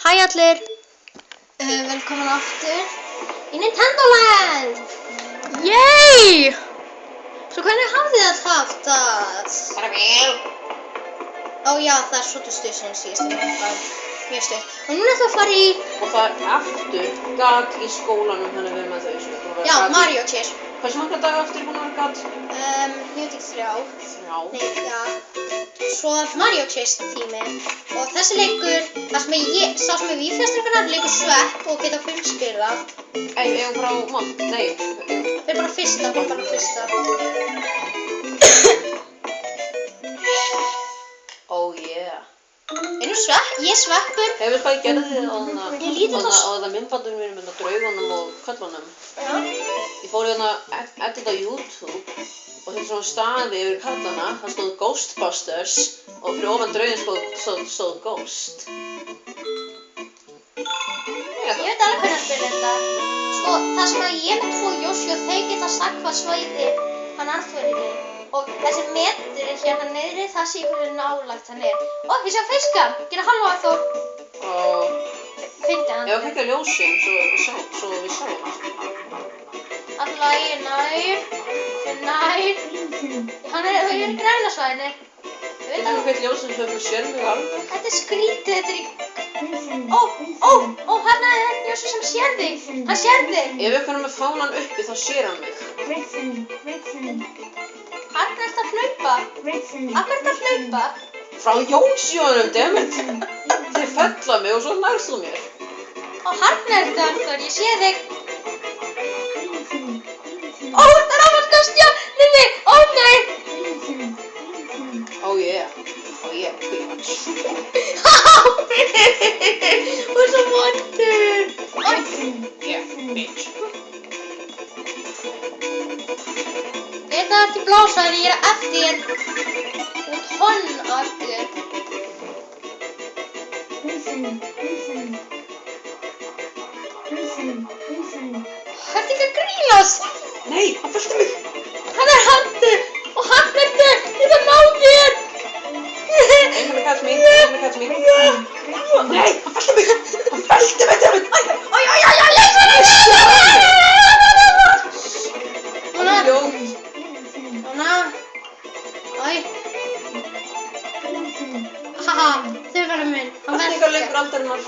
Hæ allir, velkomin aftur í Nintendo Land. Yay! Svo hvernig hafið þið allt haft það? Bara vel. Ó já, það er svolítið stuð síðan síðast mjög stuð. Og núna ætlum við að fara í... Og það er aftur gat í skólanum, þannig við með þau. Já, Mario Chase. Hversu marga daga aftur er búin að vera gat? Ég veit ekki 3. Já. Nei, já. Svo Mario Chase tími. Og þessi leikur, sá sem er vífjastringarnar, leikur Svepp og geta fullspilað. Eigum frá mann? Nei. Fyrir bara fyrsta, Oh yeah. Ég sveppur. Hefur hvað ég gerði á Ég lítið þetta myndbandunum mínum með draugunum og köllunum? Já. Ég fór hérna edit á YouTube og þetta svona staði yfir kallana, það stóð Ghostbusters og fyrir ofan draugin stóð Ghost. Ég veit alveg hvernig að spila þetta. Sko, það sem að ég með 2 Yoshi og þeir geta sagt hvað svæði hann Arthur er í. Og þessi metur er hérna niðri, það sé hvernig nálægt hann er. Ó, við sjáum fiskan. Gera halló Arthur. Fyndi hann. Ég var ekki að ljósin, svo við sjáum. Alltaf ég er nær. Hann er í græna svæðinu. Ég veit Það er hvað ljósin svo fyrir sér mig alveg. Þetta er skrítið, þetta er í... Ó, hérna er einn Yoshi sem sér þig. Hann sér þig. Ef ykkur er með fánan uppi þá sér hann mig. Hann er að hlaupa. Akkur er að hlaupa. Frá Yoshi-unum, dammit. Þeir fella mig og svo nærst þú mér. Ó, hann er þetta Arthur, ég sé þig. Ó, það er áfald að stjáninni. Ó, nei. Oh yeah, bitch. Þú er svo vondur. Yeah, bitch. Ég ætla eftir blásaður, ég er eftir út honn á eftir. Hætti ekki að grínast. Nei, hann fellti mig. Hann er handur og hann er þig. Ég þarf að ná þér. I'm gonna catch me. Nei, hann fellti mig. Dammit. Haha, þau verður minn. Hann Það er eitthvað leikur aldarinnar.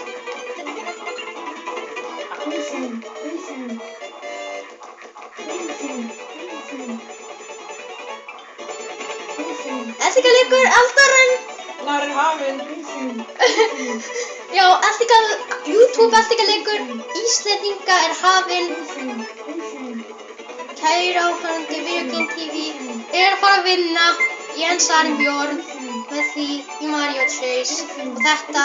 Eltingaleikur aldarinn. Nær er hafinn. Já, YouTube eltingaleikur Íslendinga er hafinn. Kæri áhorfendur Video Game TV, ég er að fara að vinna Jens Arnbjörn með því í Mario Chase og þetta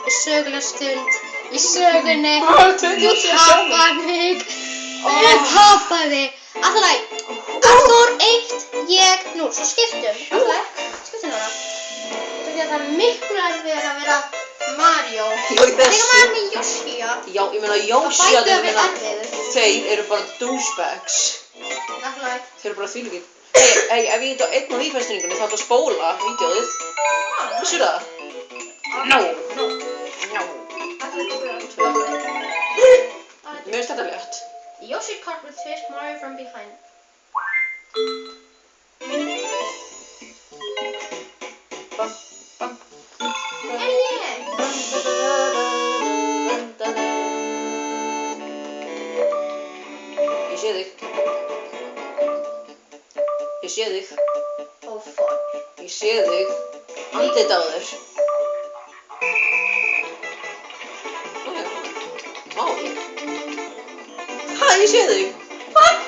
er söguleg stund í sögunni. Þú tapaði mig. Ég tapaði. Alltaf læg. Arthur 1, ég 0. Svo skiptum. Alltaf læg. Skiptum núna. Það er miklu erfiðar að vera Mario. Þegar maður er með Yoshi, já. Já, ég meina Yoshi, þeir eru bara douchebags. Alltaf læg. Þeir eru bara þvílíkir. Hey, ef ég get á einn á vífæsningunni þá er þetta að spóla vídeóið. Vissir það? No. Mér finnst þetta létt. Yoshi caught with fish Mario from behind. Ég sé þig. Oh fuck. Ég sé þig. Andlit á þér. Vá. Ha, ég sé þig. Fuck.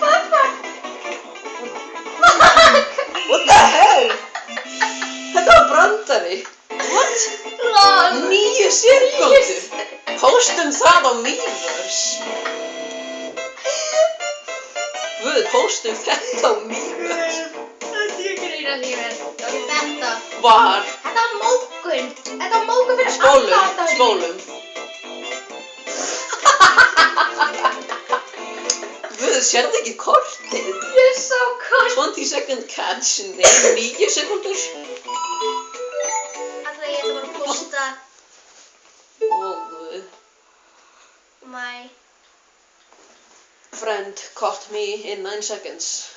What the hell? Þetta var brandari. What? 9 sekúndur. Póstum það á Miiverse. Guð, póstum þetta á Miiverse. Þetta Var. Þetta var mókun. Þetta var mókun fyrir alla. Spólum. Guð, sérðu ekki kortið? Ég sá kort. 20 second catch, nei, 9 sekúndur. Alltaf ég ætla bara að posta Ó, guð. My friend caught me in 9 seconds.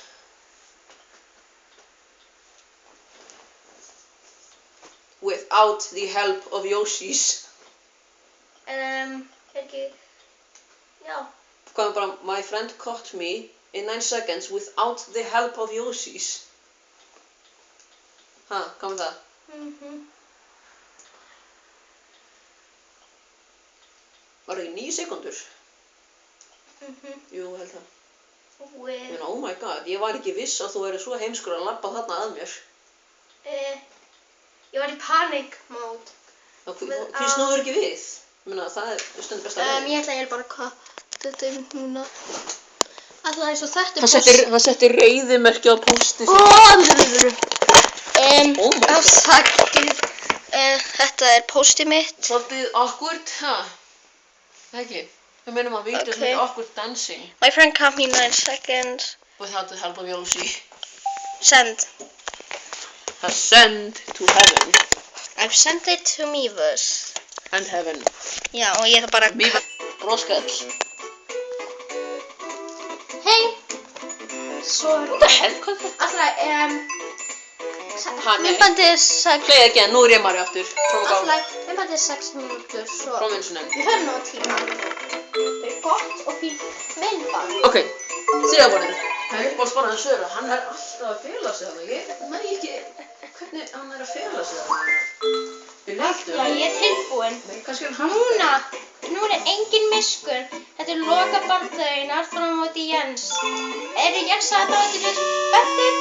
Without the help of Yoshi's. Ekki, já. Hvað er bara, my friend caught me in 9 seconds without the help of Yoshi's. Ha, hvað með það? Var það í 9 sekundur? Jú, held það. With Oh my god, ég var ekki viss að þú væri svo heimskur að labba þarna að mér. Ég var í panic mode. Hví snúður ekki við? Ég meina, það er stundum besta leið. Ég ætla bara hvað þetta er núna. Alltaf eins og þetta Hann setti reiðimerki á póstið. Afsakið. Þetta er póstið mitt. Svolítið awkward, ha? Það ekki? Við minnum að vídeo sem er awkward dancing. My friend caught me in 9 seconds. Without the help of Yoshi. Send. Send to heaven. I've sent it to Miiverse. And heaven. Já, og ég það bara... Broskall. Hey! Svo... What the hell? Hvað er þetta? Alltaf, myndbandið er 6... Play again, nú er ég Mario aftur. Alltaf, myndbandið er 6 mínútur, svo... Konventionen. Við höfum nú tíma. Það er gott og fínt myndband. Ok, þriðaborðið. Það er bara spennandi að Söra. Hann er alltaf að fela sig þarna. Ég næ ekki hvernig hann er að fela sig þarna. Við leiktum. Já, ég er tilbúin. Nei, kannski hann Núna er engin miskun. Þetta er loka barndauginar frá móti Jens. Eru Jens að það til þess spenntir?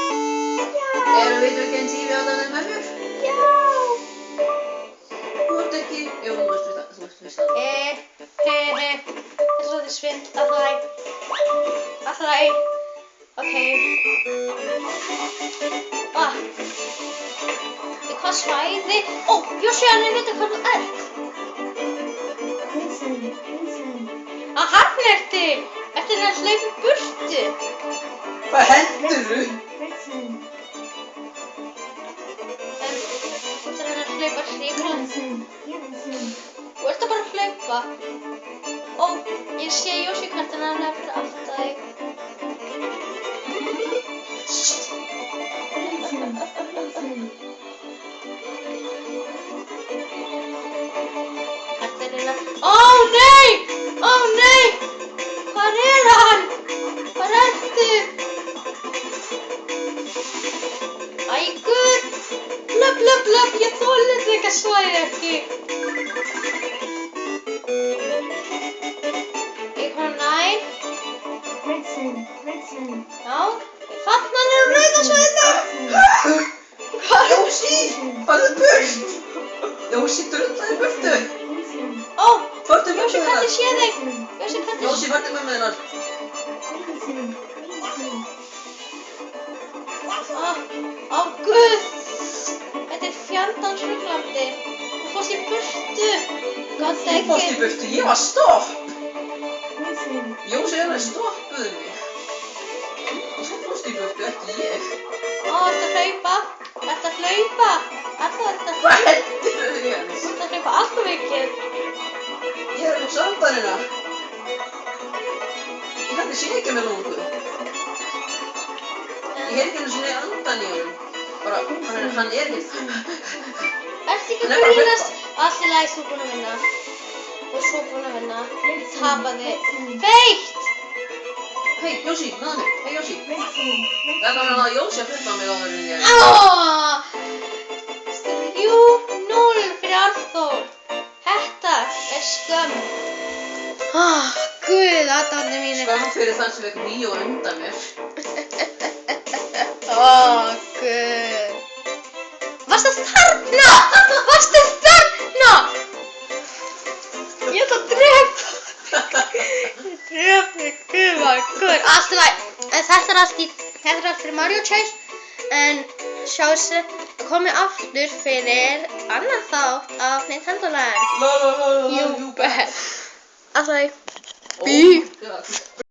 Já. Eru við ekki einn tífi á þannig með mér? Já. Þú ert ekki... Jú, þú ert viss það. Þetta er svolítið svindl. Alltaf læg. Ok. Í hvað svæði? Ó, Yoshi, hann veit hvað þú ert. Hann ertu! Ertu hann að hlaupa í burtu? Hvað heldurðu? Þú ert hann að hlaupa hrigalega. Þú ert bara að hlaupa. Ó, ég sé Yoshi hvert hann hleypur alltaf þig. Ó nei! Ó nei! Hvar er hann? Hvar ertu? Æ, guð! Blöpp, ég þoli þetta svæði ekki. Ég kom nær. Já, þarna er rauða svæðið. Yoshi! Farðu burt! Yoshi drullaði burtu! Ó, Farðu Yoshi, með hvernig þennar! sé þig? Yoshi, hvernig Yoshi, farðu með þennar! Ó, guð! Þetta er fjandans ruglandi. Þú fórst í burtu. Gott Þú fórst í ekki. burtu, ég var stopp! Yoshi er að stoppuðu mig. Þú fórst í burtu, ekki ég. Ó, ertu að hlaupa? Ertu að hlaupa? Hvað heldurðu Jens? Ertu að hlaupa alltaf mikið? Ég er að hugsa andanina. Ég hætti sé ekki með lungu. Ég heyri ekki einu sinni andan í honum. Bara, hann er ekki... Ertu ekki Hann er bara að grínast? Allt í lagi, þú búin að vinna. Þú er svo búin að vinna. Tapaði. Feitt! Hei, Yoshi, náðu mig. Hei, Yoshi. Þetta var hann að Yoshi að flippa mig á þessum ég. Ó! 3-0 fyrir Arþór. Þetta er skömm. Guð, aðdáðni mínir. Skam fyrir þann sem fekk Míó undan mér. Guð. Varstu þarna? Varstu þarna? Ég ætla að drepa. Guð. Allt í lagi. En þetta er allt fyrir Mario Chase. En sjáu sig, komið aftur fyrir annan þátt af Nintendo Land. You bet. Allt í lagi. Oh my god.